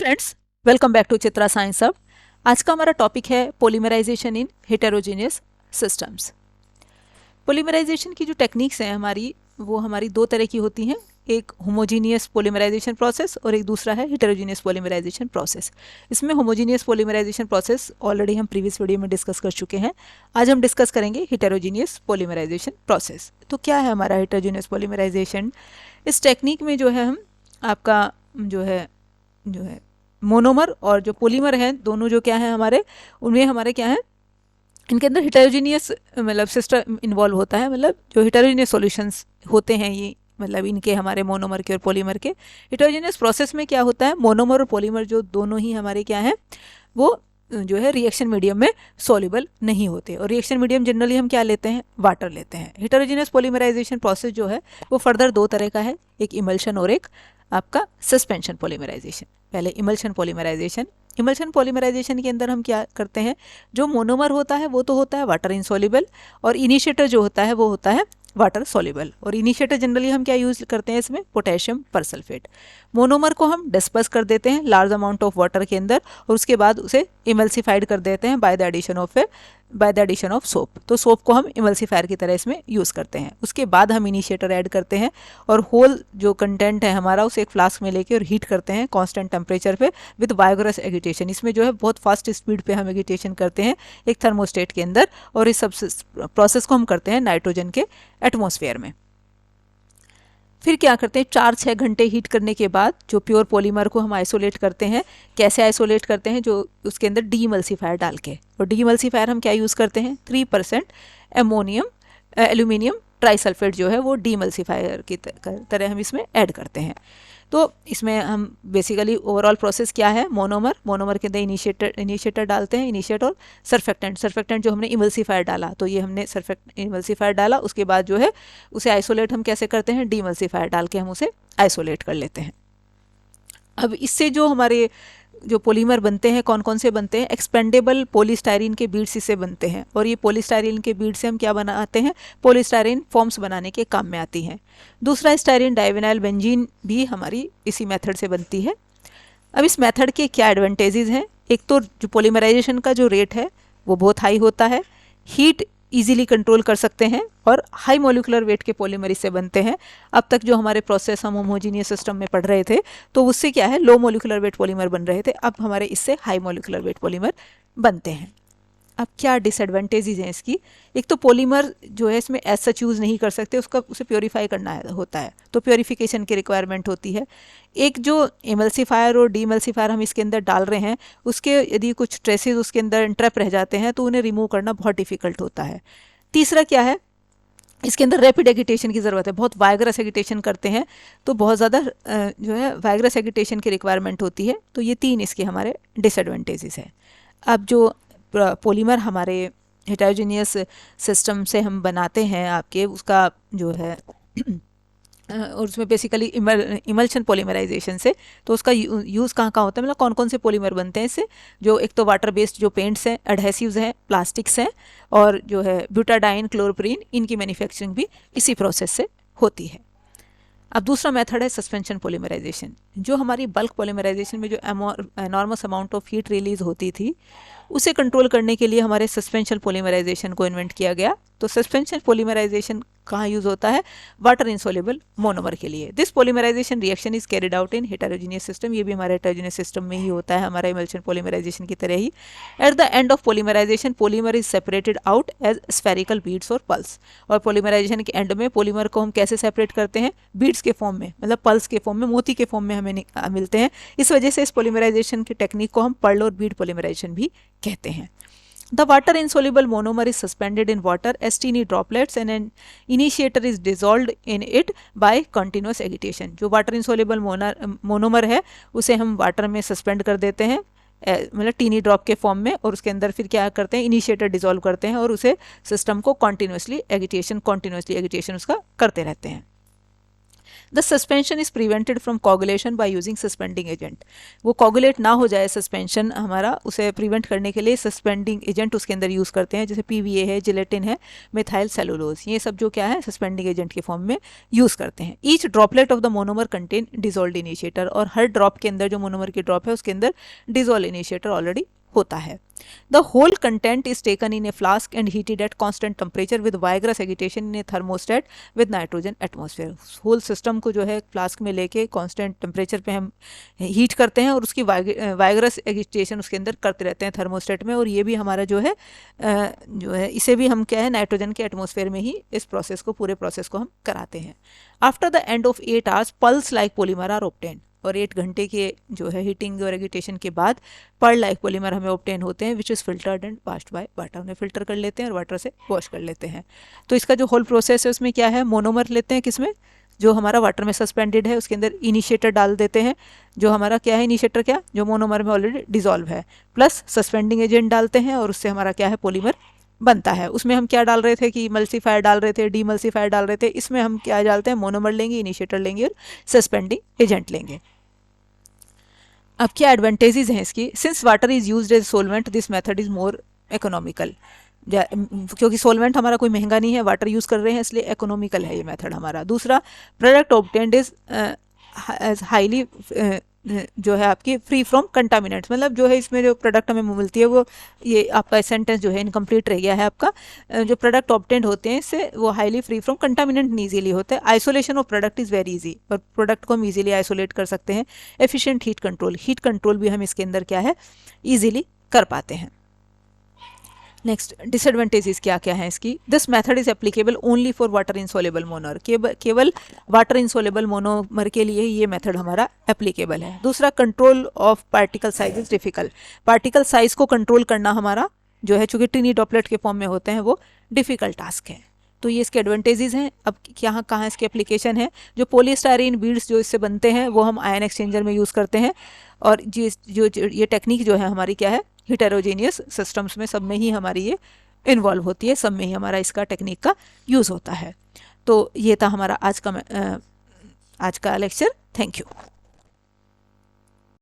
Friends, welcome back to Chitra science hub. आज का हमारा टॉपिक है polymerization in heterogeneous systems. Polymerization की जो टेक्निक्स हैं वो हमारी दो तरह की होती हैं। एक होमोजीनियस पॉलीमराइजेशन प्रोसेस और एक दूसरा है हेटेरोजेनियस पॉलीमराइजेशन प्रोसेस। इसमें होमोजीनियस पॉलीमराइजेशन प्रोसेस ऑलरेडी हम प्रीवियस वीडियो में डिस्कस कर चुके हैं। आज हम डिस्कस करेंगे हेटेरोजेनियस पॉलीमराइजेशन प्रोसेस। तो क्या है हमारा हेटेरोजेनियस पॉलीमराइजेशन? इस टेक्निक में जो है हम आपका जो है मोनोमर और जो पॉलीमर हैं दोनों जो क्या है उनमें हमारे क्या है, इनके अंदर हेटेरोजेनियस मतलब सिस्टम इन्वॉल्व होता है। मतलब जो हेटेरोजेनियस सॉल्यूशंस होते हैं ये मतलब इनके हमारे मोनोमर के और पॉलीमर के। हेटेरोजेनियस प्रोसेस में क्या होता है, मोनोमर और पॉलीमर जो दोनों ही हमारे क्या है वो जो है रिएक्शन मीडियम में सॉल्युबल नहीं होते। और रिएक्शन मीडियम जनरली हम क्या लेते हैं, वाटर लेते हैं। हेटेरोजेनियस पॉलीमराइजेशन प्रोसेस जो है वो फर्दर दो तरह का है, एक इमल्शन और एक आपका सस्पेंशन पॉलीमराइजेशन। पहले इमल्शन पॉलीमराइजेशन के अंदर हम क्या करते हैं, जो मोनोमर होता है वो तो होता है वाटर इनसॉल्युबल और इनिशिएटर जो होता है वो होता है वाटर सॉल्युबल। और इनिशिएटर जनरली हम क्या यूज़ करते हैं इसमें, पोटेशियम परसल्फेट। मोनोमर को हम डिस्पर्स कर देते हैं लार्ज अमाउंट ऑफ वाटर के अंदर और उसके बाद उसे इमल्सिफाइड कर देते हैं by the addition of soap. तो सोप को हम इमल्सिफायर की तरह इसमें यूज़ करते हैं। उसके बाद हम इनिशिएटर ऐड करते हैं और होल जो कंटेंट है हमारा उसे एक फ्लास्क में लेके और हीट करते हैं कांस्टेंट टेम्परेचर पे विद वाइगोरस एगिटेशन। इसमें जो है बहुत फास्ट स्पीड पे हम एगिटेशन करते हैं एक थर्मोस्टेट के अंदर, और इस सब प्रोसेस को हम करते हैं नाइट्रोजन के एटमॉस्फेयर में। फिर क्या करते हैं, 4-6 घंटे हीट करने के बाद जो प्योर पॉलीमर को हम आइसोलेट करते हैं। कैसे आइसोलेट करते हैं, जो उसके अंदर डीइमल्सिफायर डाल के। और डीइमल्सिफायर हम क्या यूज़ करते हैं, 3% एल्यूमिनियम ट्राइसल्फेट जो है वो डीइमल्सिफायर की तरह हम इसमें ऐड करते हैं। तो इसमें हम बेसिकली ओवरऑल प्रोसेस क्या है, मोनोमर के अंदर इनिशिएटर डालते हैं, इनिशिएटर और सरफेक्टेंट जो हमने इमल्सिफायर डाला, तो ये हमने इमल्सिफायर डाला। उसके बाद जो है उसे आइसोलेट हम कैसे करते हैं, डीइमल्सिफायर डाल के हम उसे आइसोलेट कर लेते हैं। अब इससे जो हमारे जो पॉलीमर बनते हैं कौन कौन से बनते हैं, एक्सपेंडेबल पॉलीस्टायरीन के बीड्स इससे बनते हैं। और ये पॉलीस्टायरीन के बीड से हम क्या बनाते हैं, पॉलीस्टायरीन फॉर्म्स बनाने के काम में आती हैं। दूसरा, स्टायरीन डाइविनाइल बेंजीन भी हमारी इसी मेथड से बनती है। अब इस मेथड के क्या एडवांटेजेस हैं, एक तो जो पॉलीमराइजेशन का जो रेट है वो बहुत हाई होता है, हीट इजीली कंट्रोल कर सकते हैं और हाई मॉलिक्यूलर वेट के पॉलीमर इससे बनते हैं। अब तक जो हमारे प्रोसेस हम होमोजीनियस सिस्टम में पढ़ रहे थे तो उससे क्या है, लो मॉलिक्यूलर वेट पॉलीमर बन रहे थे, अब हमारे इससे हाई मॉलिक्यूलर वेट पॉलीमर बनते हैं। अब क्या डिसएडवांटेजेस हैं इसकी, एक तो पॉलीमर जो है इसमें एज सच यूज़ नहीं कर सकते, उसे प्योरीफाई करना होता है, तो प्योरीफिकेशन की रिक्वायरमेंट होती है। एक जो इमल्सिफायर और डीमल्सिफायर हम इसके अंदर डाल रहे हैं उसके यदि कुछ ट्रेसेस उसके अंदर इंट्रैप रह जाते हैं तो उन्हें रिमूव करना बहुत डिफिकल्ट होता है। तीसरा क्या है, इसके अंदर रैपिड एगिटेशन की ज़रूरत है, बहुत वाइगरस एगिटेशन करते हैं तो बहुत ज़्यादा जो है वाइगरस एगिटेशन की रिक्वायरमेंट होती है। तो ये 3 इसके हमारे डिसएडवांटेजेस हैं। अब जो पॉलीमर हमारे हेटेरोजेनियस सिस्टम से हम बनाते हैं आपके, उसका जो है और उसमें बेसिकली इमल्शन पॉलीमराइजेशन से, तो उसका यूज़ कहाँ कहाँ होता है, मतलब कौन कौन से पॉलीमर बनते हैं इससे, जो एक तो वाटर बेस्ड जो पेंट्स हैं, एडहेसिव्स हैं, प्लास्टिक्स हैं, और जो है ब्यूटाडाइन, क्लोरोप्रीन, इनकी मैन्युफैक्चरिंग भी इसी प्रोसेस से होती है। अब दूसरा मेथड है सस्पेंशन पॉलीमराइजेशन। जो हमारी बल्क पॉलीमराइजेशन में जो enormous amount of heat release होती थी उसे कंट्रोल करने के लिए हमारे सस्पेंशन पॉलीमराइजेशन को इन्वेंट किया गया। तो सस्पेंशन पॉलीमराइजेशन कहाँ यूज़ होता है, वाटर इनसॉल्युबल मोनोमर के लिए। This polymerization reaction is carried out in heterogeneous system, ये भी हमारे हेटेरोजेनियस सिस्टम में ही होता है, हमारा इमल्शन पॉलीमराइजेशन की तरह ही। At the end of polymerisation polymer is separated out as spherical beads और पल्स। और पॉलीमराइजेशन के एंड में पॉलीमर को हम कैसे सेपरेट करते हैं, बीड्स के फॉर्म में, मतलब पल्स के फॉर्म में, मोती के फॉर्म में हमें मिलते हैं। इस वजह से इस पॉलीमराइजेशन की टेक्निक को हम पर्ल और बीड पॉलीमराइजेशन भी कहते हैं। The water insoluble monomer is suspended in water as teeny droplets and an initiator is dissolved in it by continuous agitation। जो वाटर इंसोल्यूबल मोनोमर है उसे हम वाटर में सस्पेंड कर देते हैं, मतलब टीनी ड्रॉप के फॉर्म में, और उसके अंदर फिर क्या करते हैं, इनिशिएटर डिसॉल्व करते हैं और उसे सिस्टम को कंटिन्यूसली एगिटेशन उसका करते रहते हैं। The suspension is prevented from coagulation by using suspending agent. वो कोगुलेट ना हो जाए सस्पेंशन हमारा, उसे प्रिवेंट करने के लिए सस्पेंडिंग एजेंट उसके अंदर यूज़ करते हैं, जैसे PVA है, जिलेटिन है, मिथाइल सेलुलोज, ये सब जो क्या है सस्पेंडिंग एजेंट के फॉर्म में यूज़ करते हैं। Each droplet of the monomer contain dissolve initiator, और हर ड्रॉप के अंदर जो मोनोमर की ड्रॉप है उसके अंदर डिजोल्व इनिशिएटर ऑलरेडी होता है। The whole content is taken in a flask and heated at constant temperature with vigorous agitation in a thermostat with nitrogen atmosphere. Whole system को जो है फ्लास्क में लेके कांस्टेंट टेम्परेचर पे हम हीट करते हैं और उसकी वाइग्रस एगिटेशन उसके अंदर करते रहते हैं थर्मोस्टेट में, और ये भी हमारा जो है इसे भी हम क्या है नाइट्रोजन के एटमॉस्फेयर में ही इस प्रोसेस को, पूरे प्रोसेस को हम कराते हैं। After the end of 8 hours pearls like polymer are obtain, और 8 घंटे के जो है हीटिंग और एगिटेशन के बाद पर्ल लाइक पॉलीमर हमें ऑब्टेन होते हैं, which is filtered and washed by water. उन्हें फिल्टर कर लेते हैं और वाटर से वॉश कर लेते हैं। तो इसका जो होल प्रोसेस है उसमें क्या है, मोनोमर लेते हैं किसमें, जो हमारा वाटर में सस्पेंडेड है, उसके अंदर इनिशिएटर डाल देते हैं, जो हमारा क्या है इनिशिएटर, क्या जो मोनोमर में ऑलरेडी डिजोल्व है, प्लस सस्पेंडिंग एजेंट डालते हैं और उससे हमारा क्या है पॉलीमर बनता है। उसमें हम क्या डाल रहे थे कि मल्सीफायर डाल रहे थे, डीमल्सीफायर डाल रहे थे, इसमें हम क्या डालते हैं मोनोमर लेंगे, इनिशिएटर लेंगे और सस्पेंडिंग एजेंट लेंगे। अब क्या एडवांटेजेस हैं इसकी, since water is used as solvent this method is more economical, क्योंकि सोलवेंट हमारा कोई महंगा नहीं है, वाटर यूज़ कर रहे हैं इसलिए इकोनॉमिकल है ये मेथड हमारा। दूसरा, प्रोडक्ट ऑब्टेन्ड इज हाईली जो है आपकी फ्री फ्रॉम कंटामिनेंट्स, मतलब जो है इसमें जो प्रोडक्ट हमें मिलती है वो, ये आपका सेंटेंस जो है इनकम्प्लीट रह गया है आपका, जो प्रोडक्ट ऑब्टेंड होते हैं इससे वो highly free from contaminant easily होते हैं। Isolation of product is very easy, और प्रोडक्ट को हम इजीली आइसोलेट कर सकते हैं। एफिशिएंट हीट कंट्रोल भी हम इसके अंदर क्या है ईजिली कर पाते हैं। नेक्स्ट, डिसएडवांटेजेस क्या क्या है इसकी, this method is applicable only for water insoluble monomer, केवल वाटर इंसॉल्युबल मोनोमर के लिए ये मेथड हमारा एप्लीकेबल है। दूसरा, control of particle size is difficult, particle size को कंट्रोल करना हमारा जो है चूंकि टिनी ड्रॉपलेट के फॉर्म में होते हैं वो डिफिकल्ट टास्क है। तो ये इसके एडवांटेजेस हैं। अब यहाँ कहाँ इसकी एप्लीकेशन है, जो पॉलीस्टाइरीन बीड्स जो इससे बनते हैं वो हम आयन एक्सचेंजर में यूज़ करते हैं, और जो ये टेक्निक जो है हमारी क्या है हेटेरोजेनियस सिस्टम्स में सब में ही हमारी ये इन्वॉल्व होती है, सब में ही हमारा इसका टेक्निक का यूज़ होता है। तो ये था हमारा आज का लेक्चर। Thank you.